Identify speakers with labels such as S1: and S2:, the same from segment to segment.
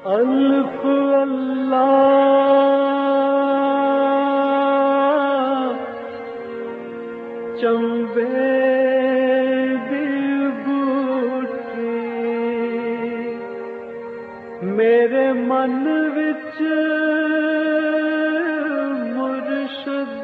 S1: الف اللہ چمبے دی بوٹی میرے من وچ مرشد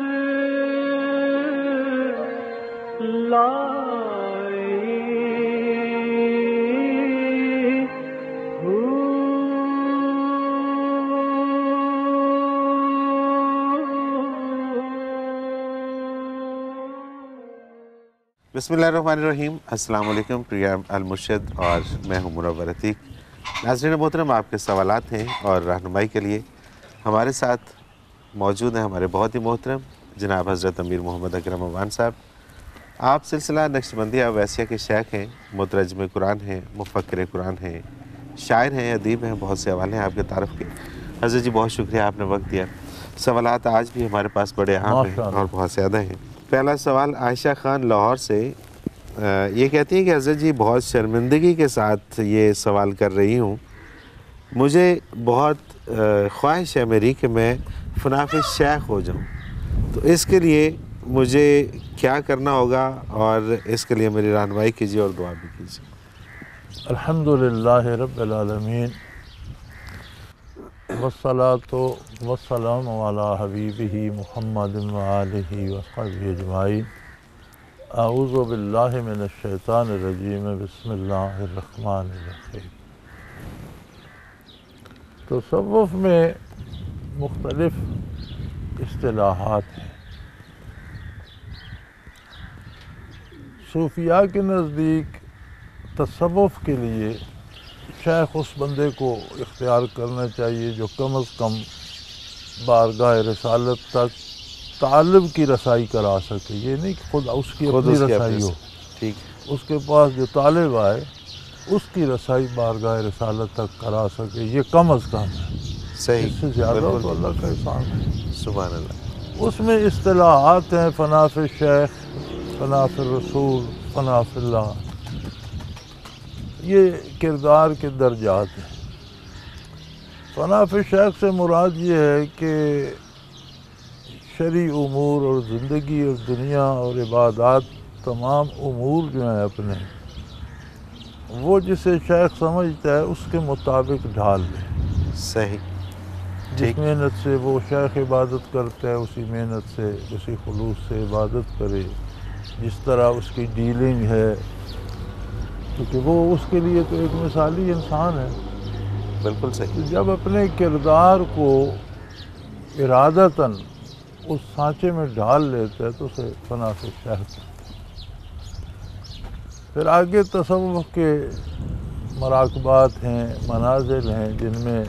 S2: بسم اللہ الرحمن الرحیم۔ السلام علیکم پریا المرشد، اور میں ہوں منور عتیق۔ ناظرین محترم، آپ کے سوالات ہیں اور رہنمائی کے لیے ہمارے ساتھ موجود ہیں ہمارے بہت ہی محترم جناب حضرت امیر محمد اکرم اوان صاحب۔ آپ سلسلہ نقشبندیہ اویسیہ کے شیخ ہیں، مترجم قرآن ہیں، مفکر قرآن ہیں، شاعر ہیں، ادیب ہیں، بہت سے حوالے ہیں آپ کے تعارف کے۔ حضرت جی بہت شکریہ، آپ نے وقت دیا۔ سوالات آج بھی ہمارے پاس بڑے اہم ہیں اور بہت زیادہ ہیں۔ پہلا سوال عائشہ خان لاہور سے، یہ کہتی ہیں کہ حضرت جی بہت شرمندگی کے ساتھ یہ سوال کر رہی ہوں، مجھے بہت خواہش ہے میری کہ میں فناف شیخ ہو جاؤں، تو اس کے لیے مجھے کیا کرنا ہوگا اور اس کے لیے میری رہنمائی کیجیے اور دعا بھی کیجیے۔
S3: الحمدللہ رب العالمین والصلاة والسلام علی حبیبہ محمد وآلہ وصحبہ اجمعین۔ اعوذ باللہ من الشیطان الرجیم، بسم اللہ الرحمن الرحیم۔ تصوف میں مختلف اصطلاحات ہیں۔ صوفیاء کے نزدیک تصوف کے لیے شیخ اس بندے کو اختیار کرنا چاہیے جو کم از کم بارگاہ رسالت تک طالب کی رسائی کرا سکے۔ یہ نہیں کہ خود اس کی اپنی رسائی ہو، اس کے پاس جو طالب آئے اس کی رسائی بارگاہ رسالت تک کرا سکے، یہ کم از کم ہے۔
S2: صحیح،
S3: اس سے زیادہ تو اللہ کا احسان ہے۔
S2: سبحان اللہ۔
S3: اس میں اصطلاحات ہیں: فناف شیخ، فناف الرسول، فناف اللہ۔ یہ کردار کے درجات ہیں۔ فناف شیخ سے مراد یہ ہے کہ شرعی امور اور زندگی اور دنیا اور عبادات، تمام امور جو ہیں اپنے، وہ جسے شیخ سمجھتا ہے اس کے مطابق ڈھال لے۔
S2: صحیح۔
S3: جس محنت سے وہ شیخ عبادت کرتا ہے اسی محنت سے، اسی خلوص سے عبادت کرے، جس طرح اس کی ڈیلنگ ہے، کیونکہ وہ اس کے لیے تو ایک مثالی انسان ہے۔
S2: بالکل صحیح۔
S3: جب اپنے کردار کو ارادتاً اس سانچے میں ڈھال لیتا ہے تو اسے فناف شیخ کہتے ہیں۔ پھر آگے تصوف کے مراقبات ہیں، منازل ہیں، جن میں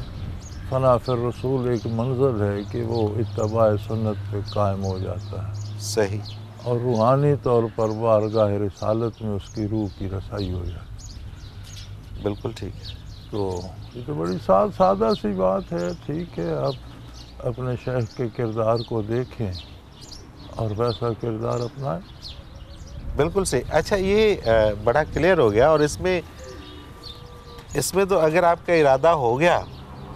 S3: فناف الرسول ایک منزل ہے کہ وہ اتباع سنت پہ قائم ہو جاتا ہے۔
S2: صحیح۔
S3: اور روحانی طور پر بارگاہ رسالت میں اس کی روح کی رسائی ہو جاتی ہے۔
S2: بالکل ٹھیک ہے۔
S3: تو یہ تو بڑی سادہ سی بات ہے۔ ٹھیک ہے، آپ اپنے شیخ کے کردار کو دیکھیں اور ویسا کردار اپنائیں۔
S2: بالکل صحیح۔ اچھا، یہ بڑا کلیئر ہو گیا، اور اس میں تو اگر آپ کا ارادہ ہو گیا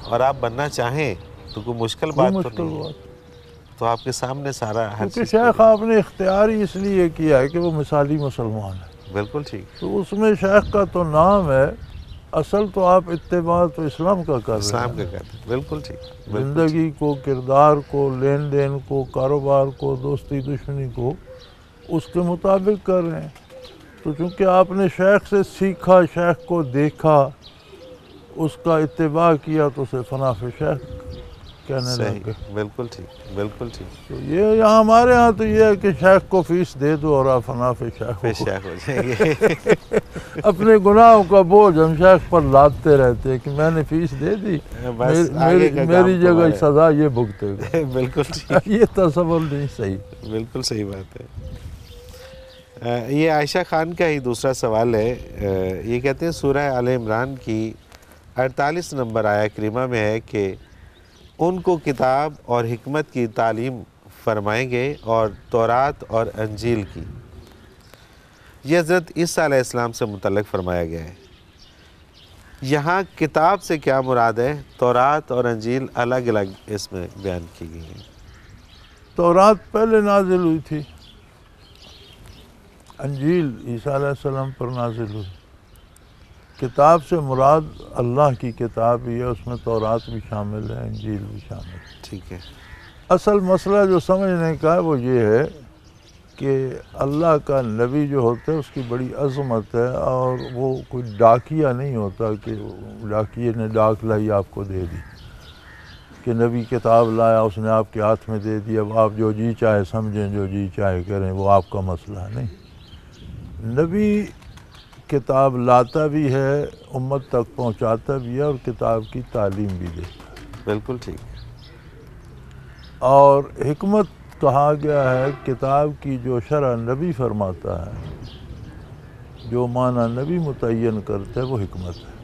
S2: اور آپ بننا چاہیں تو کوئی مشکل بات تو نہیں، تو آپ کے سامنے سارا ہر
S3: کیونکہ شیخ آپ نے اختیاری اس لیے کیا ہے کہ وہ مثالی مسلمان ہے۔
S2: بالکل ٹھیک۔
S3: تو اس میں شیخ کا تو نام ہے، اصل تو آپ اتباع تو اسلام کا کر رہے ہیں،
S2: اسلام کا کرتے ہیں۔ بالکل ٹھیک۔
S3: زندگی کو، کردار کو، لین دین کو، کاروبار کو، دوستی دشمنی کو اس کے مطابق کر رہے ہیں۔ تو چونکہ آپ نے شیخ سے سیکھا، شیخ کو دیکھا، اس کا اتباع کیا، تو اسے فناف شیخ کہنے لگے۔
S2: بالکل ٹھیک، بالکل ٹھیک۔
S3: تو یہ یہاں ہمارے ہاں تو یہ ہے کہ شیخ کو فیس دے دو اور آپ فناف شیخ
S2: ہو جائیں گے۔
S3: اپنے گناہوں کا بوجھ ہم شیخ پر لادتے رہتے ہیں کہ میں نے فیس دے دی، میری جگہ سزا یہ بھگتے گا۔
S2: بالکل ٹھیک۔
S3: یہ تصور نہیں صحیح۔
S2: بالکل صحیح بات ہے۔ یہ عائشہ خان کا ہی دوسرا سوال ہے۔ یہ کہتے ہیں سورہ آل عمران کی 48 نمبر آیہ کریمہ میں ہے کہ ان کو کتاب اور حکمت کی تعلیم فرمائیں گے اور تورات اور انجیل کی۔ یہ حضرت عیسیٰ علیہ السلام سے متعلق فرمایا گیا ہے۔ یہاں کتاب سے کیا مراد ہے؟ تورات اور انجیل الگ الگ اس میں بیان کی گئی ہیں۔
S3: تورات پہلے نازل ہوئی تھی، انجیل عیسیٰ علیہ السلام پر نازل ہوئی۔ کتاب سے مراد اللہ کی کتاب ہی ہے، اس میں تورات بھی شامل ہے، انجیل بھی شامل ہے۔
S2: ٹھیک ہے۔
S3: اصل مسئلہ جو سمجھنے کا ہے وہ یہ ہے کہ اللہ کا نبی جو ہوتا ہے اس کی بڑی عظمت ہے، اور وہ کوئی ڈاکیہ نہیں ہوتا کہ ڈاکیے نے ڈاک لائی آپ کو دے دی، کہ نبی کتاب لایا اس نے آپ کے ہاتھ میں دے دی، اب آپ جو جی چاہے سمجھیں جو جی چاہے کریں، وہ آپ کا مسئلہ ہے۔ نہیں، نبی کتاب لاتا بھی ہے، امت تک پہنچاتا بھی ہے، اور کتاب کی تعلیم بھی دیتا ہے۔
S2: بالکل ٹھیک۔
S3: اور حکمت کہا گیا ہے کتاب کی جو شرح نبی فرماتا ہے، جو معنی نبی متعین کرتا ہے، وہ حکمت ہے۔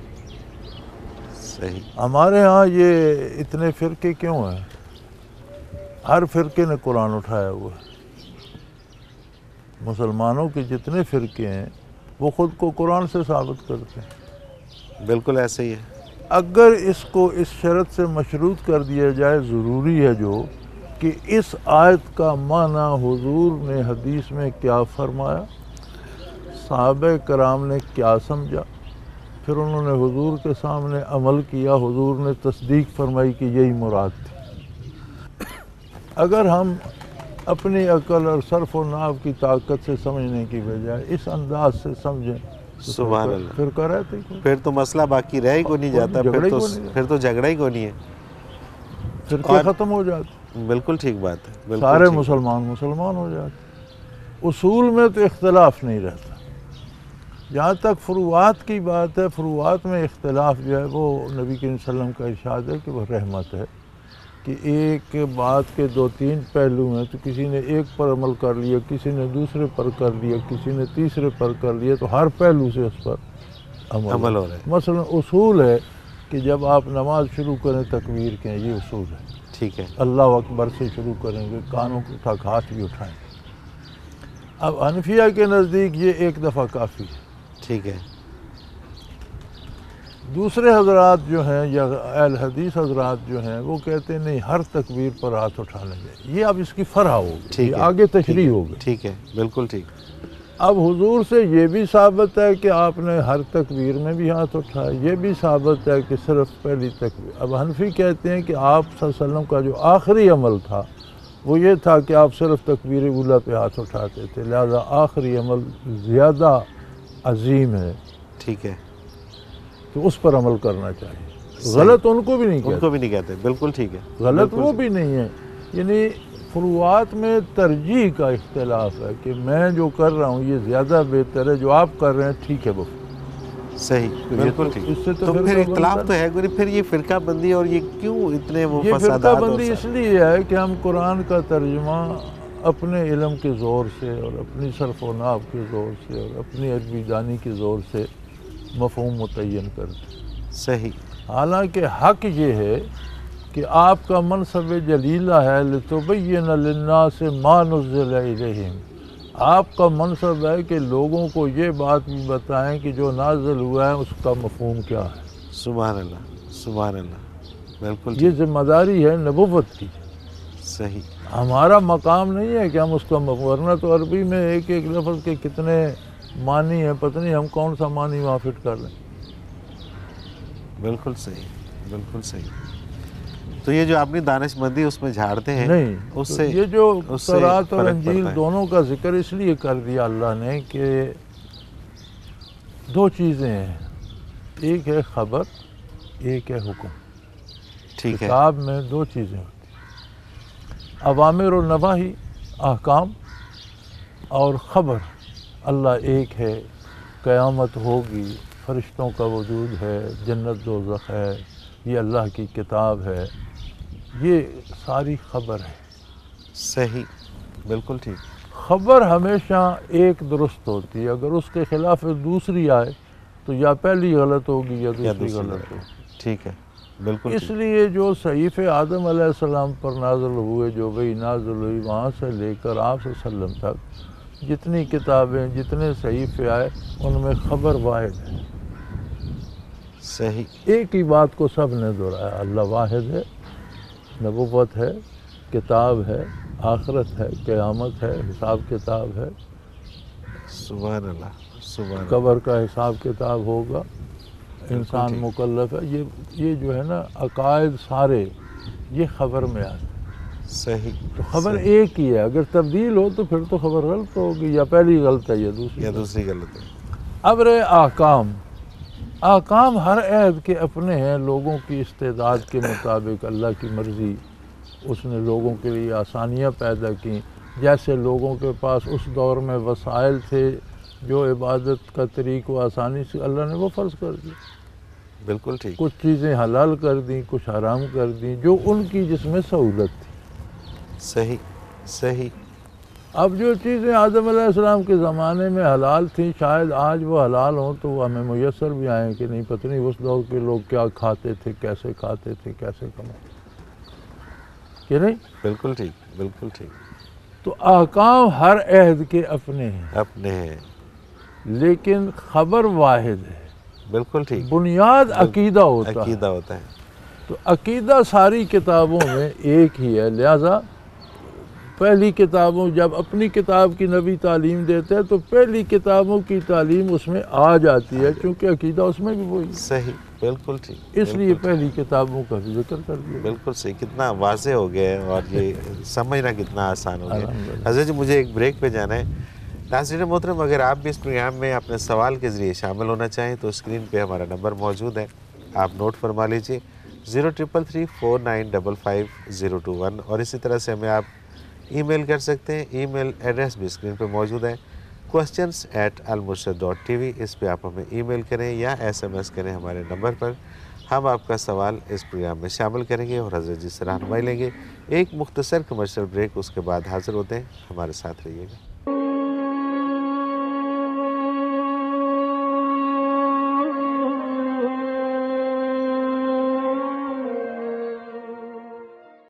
S2: صحیح۔
S3: ہمارے ہاں یہ اتنے فرقے کیوں ہیں؟ ہر فرقے نے قرآن اٹھایا ہوا ہے۔ مسلمانوں کے جتنے فرقے ہیں وہ خود کو قرآن سے ثابت کرتے ہیں۔
S2: بالکل ایسے ہی ہے۔
S3: اگر اس کو اس شرط سے مشروط کر دیا جائے، ضروری ہے جو کہ اس آیت کا معنی حضور نے حدیث میں کیا فرمایا، صحابہ کرام نے کیا سمجھا، پھر انہوں نے حضور کے سامنے عمل کیا، حضور نے تصدیق فرمائی کہ یہی مراد تھی۔ اگر ہم اپنی عقل اور صرف و نحو کی طاقت سے سمجھنے کی بجائے اس انداز سے سمجھیں تو
S2: سبحان اللہ،
S3: پھر کر رہے تھے،
S2: پھر تو مسئلہ باقی رہ ہی کو نہیں جاتا، پھر تو جھگڑا ہی کو نہیں ہے،
S3: فرقے ختم ہو جاتے،
S2: بالکل ٹھیک بات ہے، بالکل
S3: سارے
S2: ٹھیک۔
S3: مسلمان ہو جاتے۔ اصول میں تو اختلاف نہیں رہتا۔ جہاں تک فروعات کی بات ہے، فروعات میں اختلاف جو ہے وہ نبی کریم صلی اللہ علیہ وسلم کا ارشاد ہے کہ وہ رحمت ہے، کہ ایک بات کے دو تین پہلو ہیں، تو کسی نے ایک پر عمل کر لیا، کسی نے دوسرے پر کر لیا، کسی نے تیسرے پر کر لیا، تو ہر پہلو سے اس پر عمل ہو رہا ہے۔ مثلا اصول ہے کہ جب آپ نماز شروع کریں تکبیر کہیں، یہ اصول ہے۔
S2: ٹھیک ہے۔
S3: اللہ اکبر سے شروع کریں گے، کانوں تک ہاتھ بھی اٹھائیں گے۔ اب حنفیہ کے نزدیک یہ ایک دفعہ کافی ہے۔
S2: ٹھیک ہے۔
S3: دوسرے حضرات جو ہیں یا اہل حدیث حضرات جو ہیں وہ کہتے ہیں نہیں، ہر تکبیر پر ہاتھ اٹھانے چاہیے۔ یہ اب اس کی فرع ہوگی، یہ آگے تشریح ہوگی۔
S2: ٹھیک ہے، بالکل ٹھیک۔
S3: اب حضور سے یہ بھی ثابت ہے کہ آپ نے ہر تکبیر میں بھی ہاتھ اٹھایا، یہ بھی ثابت ہے کہ صرف پہلی تکبیر۔ اب حنفی کہتے ہیں کہ آپ صلی اللہ علیہ وسلم کا جو آخری عمل تھا وہ یہ تھا کہ آپ صرف تکبیر اولیٰ پہ ہاتھ اٹھاتے تھے، لہذا آخری عمل زیادہ عظیم ہے،
S2: ٹھیک ہے،
S3: تو اس پر عمل کرنا چاہیے۔ غلط ان کو بھی نہیں کہتے،
S2: ان کو بھی نہیں کہتے، بالکل ٹھیک ہے،
S3: غلط وہ بھی نہیں ہے۔ یعنی فروعات میں ترجیح کا اختلاف ہے کہ میں جو کر رہا ہوں یہ زیادہ بہتر ہے، جو آپ کر رہے ہیں ٹھیک ہے وہ
S2: صحیح، بالکل ٹھیک۔ تو پھر اختلاف تو ہے، پھر یہ فرقہ بندی اور یہ کیوں اتنے وہ
S3: یہ
S2: فسادات؟
S3: فرقہ بندی اس لیے ہے کہ ہم قرآن کا ترجمہ اپنے علم کے زور سے اور اپنی صرف و نحو کے زور سے اور اپنی عربی دانی کے زور سے مفہوم متعین کرتے ہیں۔
S2: صحیح۔
S3: حالانکہ حق یہ ہے کہ آپ کا منصب جلیلہ ہے لِتُبَيِّنَ لِلنَّاسِ مَا نُزِّلَ إِلَيْهِمْ، آپ کا منصب ہے کہ لوگوں کو یہ بات بھی بتائیں کہ جو نازل ہوا ہے اس کا مفہوم کیا ہے۔
S2: سبحان اللہ، سبحان اللہ، بالکل
S3: یہ ذمہ داری ہے نبوت کی۔
S2: صحیح۔
S3: ہمارا مقام نہیں ہے کہ ہم اس کا ورنہ تو عربی میں ایک ایک لفظ کے کتنے معنی ہیں، پتہ نہیں ہم کون سا معنی وہاں فٹ کر لیں۔
S2: بالکل صحیح، بالکل صحیح۔ تو یہ جو اپنی دانش مندی اس میں جھاڑتے ہیں،
S3: نہیں،
S2: اس سے
S3: یہ جو
S2: اس سے
S3: تورات اور
S2: فرق
S3: انجیل
S2: پڑتا ہے۔
S3: دونوں کا ذکر اس لیے کر دیا اللہ نے کہ دو چیزیں ہیں، ایک ہے خبر، ایک ہے حکم۔
S2: ٹھیک ہے،
S3: کتاب میں دو چیزیں ہوتی ہیں، اوامر و نواہی، احکام، اور خبر، اللہ ایک ہے، قیامت ہوگی، فرشتوں کا وجود ہے، جنت دوزخ ہے، یہ اللہ کی کتاب ہے، یہ ساری خبر ہے۔
S2: صحیح، بالکل ٹھیک۔
S3: خبر ہمیشہ ایک درست ہوتی ہے، اگر اس کے خلاف دوسری آئے تو یا پہلی غلط ہوگی یا دوسری غلط ہوگی۔
S2: ٹھیک ہے، بالکل
S3: اس لیے جو صحیفے آدم علیہ السلام پر نازل ہوئے، جو وہی نازل ہوئی، وہاں سے لے کر آپ صلی اللہ علیہ وسلم تک جتنی کتابیں، جتنے صحیفے آئے، ان میں خبر واحد ہے۔
S2: صحیح،
S3: ایک ہی بات کو سب نے دہرایا، اللہ واحد ہے، نبوت ہے، کتاب ہے، آخرت ہے، قیامت ہے، حساب کتاب ہے،
S2: سبحان اللہ، سبحان اللہ،
S3: قبر کا حساب کتاب ہوگا، انسان
S2: ٹھیک۔
S3: مکلف ہے۔ یہ جو ہے نا عقائد سارے یہ خبر میں آتے ہیں۔
S2: صحیح،
S3: تو خبر
S2: صحیح،
S3: ایک ہی ہے، اگر تبدیل ہو تو پھر تو خبر غلط ہوگی، یا پہلی غلط ہے یا دوسری
S2: یا
S3: غلط۔
S2: دوسری غلط ہے۔
S3: اب رہے احکام، احکام ہر عہد کے اپنے ہیں، لوگوں کی استعداد کے مطابق اللہ کی مرضی، اس نے لوگوں کے لیے آسانیاں پیدا کی، جیسے لوگوں کے پاس اس دور میں وسائل تھے، جو عبادت کا طریق و آسانی سے اللہ نے وہ فرض کر دی،
S2: بالکل ٹھیک،
S3: کچھ چیزیں حلال کر دیں، کچھ حرام کر دیں، جو ان کی جس میں سہولت تھی۔
S2: صحیح، صحیح،
S3: اب جو چیزیں آدم علیہ السلام کے زمانے میں حلال تھیں، شاید آج وہ حلال ہوں تو وہ ہمیں میسر بھی آئیں کہ نہیں، پتہ نہیں اس دور کے لوگ کیا کھاتے تھے، کیسے کھاتے تھے، کیسے کماتے کہ نہیں۔
S2: بالکل ٹھیک، بالکل ٹھیک،
S3: تو احکام ہر عہد کے اپنے ہیں،
S2: اپنے ہیں،
S3: لیکن خبر واحد ہے،
S2: بالکل ٹھیک،
S3: بنیاد عقیدہ ہوتا ہے۔
S2: عقیدہ ہوتا ہے،
S3: تو عقیدہ ساری کتابوں میں ایک ہی ہے، لہذا پہلی کتابوں جب اپنی کتاب کی نبی تعلیم دیتے ہیں تو پہلی کتابوں کی تعلیم اس میں آ جاتی ہے، چونکہ عقیدہ اس میں بھی وہی ہے،
S2: صحیح، بالکل ٹھیک،
S3: اس لیے پہلی کتابوں کا بھی ذکر کر دیا۔
S2: بالکل صحیح، کتنا واضح ہو گیا ہے اور یہ سمجھنا کتنا آسان ہو گیا ہے۔
S3: الحمدللہ۔
S2: حضرت جی مجھے ایک بریک پہ جانا ہے۔ ناظرین محترم، اگر آپ بھی اس پروگرام میں اپنے سوال کے ذریعے شامل ہونا چاہیں تو اسکرین پہ ہمارا نمبر موجود ہے، آپ نوٹ فرما لیجئے 0333455021، اور اسی طرح سے ہمیں آپ ای میل کر سکتے ہیں، ای میل ایڈریس بھی اسکرین پہ موجود ہے، questions@almurshid.tv، اس پہ آپ ہمیں ای میل کریں یا SMS کریں ہمارے نمبر پر، ہم آپ کا سوال اس پروگرام میں شامل کریں گے اور حضرت جی سے رہنمائی لیں گے۔ ایک مختصر کمرشل بریک، اس کے بعد حاضر ہوتے ہیں، ہمارے ساتھ رہیے گا۔